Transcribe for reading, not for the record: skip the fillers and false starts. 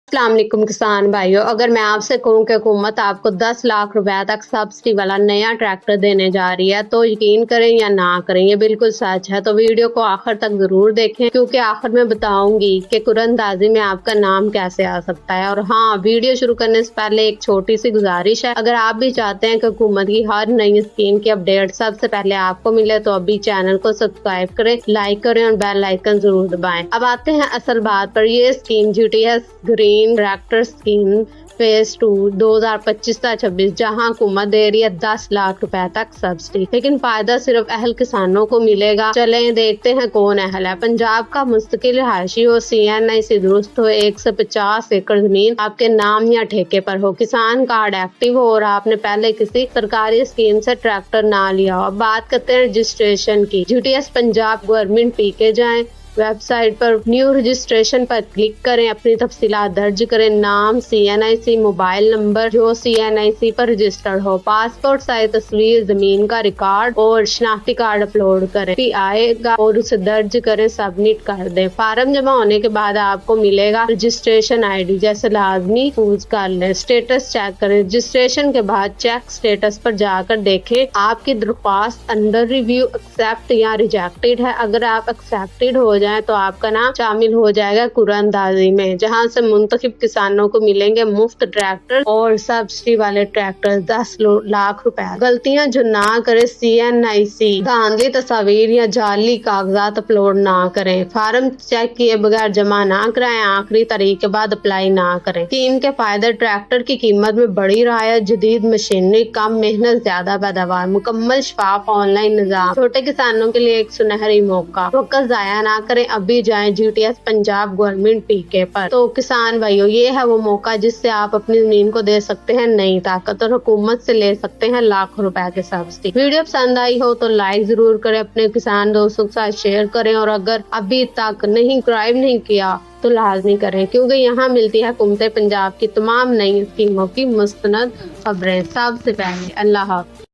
अस्सलाम वालेकुम किसान भाइयों, अगर मैं आपसे कहूं कि हुकूमत आपको 10 लाख रुपए तक सब्सिडी वाला नया ट्रैक्टर देने जा रही है तो यकीन करें या ना करें, ये बिल्कुल सच है। तो वीडियो को आखिर तक जरूर देखें क्योंकि आखिर में बताऊंगी कि कुरअंदाजी में आपका नाम कैसे आ सकता है। और हाँ, वीडियो शुरू करने से पहले एक छोटी सी गुजारिश है, अगर आप भी चाहते हैं कि हुकूमत की हर नई स्कीम की अपडेट सबसे पहले आपको मिले तो अभी चैनल को सब्सक्राइब करें, लाइक करें और बेल आइकन जरूर दबाएं। अब आते हैं असल बात पर। ये scheme GTS green tractor scheme phase 2 2025-26 जहां हुकूमत दे रही है 10 लाख रुपए तक सब्सिडी, लेकिन फायदा सिर्फ अहल किसानों को मिलेगा। चले देखते हैं कौन अहल है। पंजाब का मुस्तकिल रिहायशी हो, CNIC दुरुस्त हो, 150 एकड़ जमीन आपके नाम या ठेके पर हो, किसान कार्ड एक्टिव हो और आपने पहले किसी सरकारी स्कीम से ट्रैक्टर ना लिया हो। अब बात करते हैं रजिस्ट्रेशन की। GTS पंजाब गवर्नमेंट PK जाएं, वेबसाइट पर न्यू रजिस्ट्रेशन पर क्लिक करें, अपनी तफसीलात दर्ज करें, नाम, CNIC, मोबाइल नंबर जो CNIC पर रजिस्टर्ड हो, पासपोर्ट साइज तस्वीर, जमीन का रिकॉर्ड और शनाख्ती कार्ड अपलोड करें। फिर आएगा और उसे दर्ज करें, सबमिट कर दें। फार्म जमा होने के बाद आपको मिलेगा रजिस्ट्रेशन ID, जैसे लाजमी यूज कर लें। स्टेटस चेक करें, रजिस्ट्रेशन के बाद चेक स्टेटस पर जाकर देखें आपकी दरख्वास्त अंडर रिव्यू, एक्सेप्ट या रिजेक्टेड है। अगर आप एक्सेप्टेड हो तो आपका नाम शामिल हो जाएगा कुरअंदाजी में, जहां से मुंतखब किसानों को मिलेंगे मुफ्त ट्रैक्टर और सब्सिडी वाले ट्रैक्टर 10 लाख रुपए। गलतियां जो ना करें, CNIC धांधली तस्वीर या जाली कागजात अपलोड ना करें, फार्म चेक किए बगैर जमा ना कराएं, आखिरी तारीख के बाद अप्लाई ना करें। स्कीम के फायदे: ट्रैक्टर की कीमत में बड़ी राहत, जदीद मशीनरी, कम मेहनत, ज्यादा पैदावार, मुकम्मल शफाफ ऑनलाइन निजाम, छोटे किसानों के लिए एक सुनहरी मौका। वक्त जाया ना करें, अभी जाएं GTS पंजाब गवर्नमेंट PK पर। तो किसान भाइयों, ये है वो मौका जिससे आप अपनी जमीन को दे सकते हैं नई ताकत और हुकूमत से ले सकते हैं लाखों रुपए के सब्सिडी। वीडियो पसंद आई हो तो लाइक जरूर करें, अपने किसान दोस्तों के साथ शेयर करें और अगर अभी तक सब्सक्राइब नहीं किया तो लाजमी करें क्योंकि यहाँ मिलती है हुकूमत पंजाब की तमाम नई स्कीमों की मुस्तनद खबरें सबसे पहले। अल्लाह हाफ़िज़।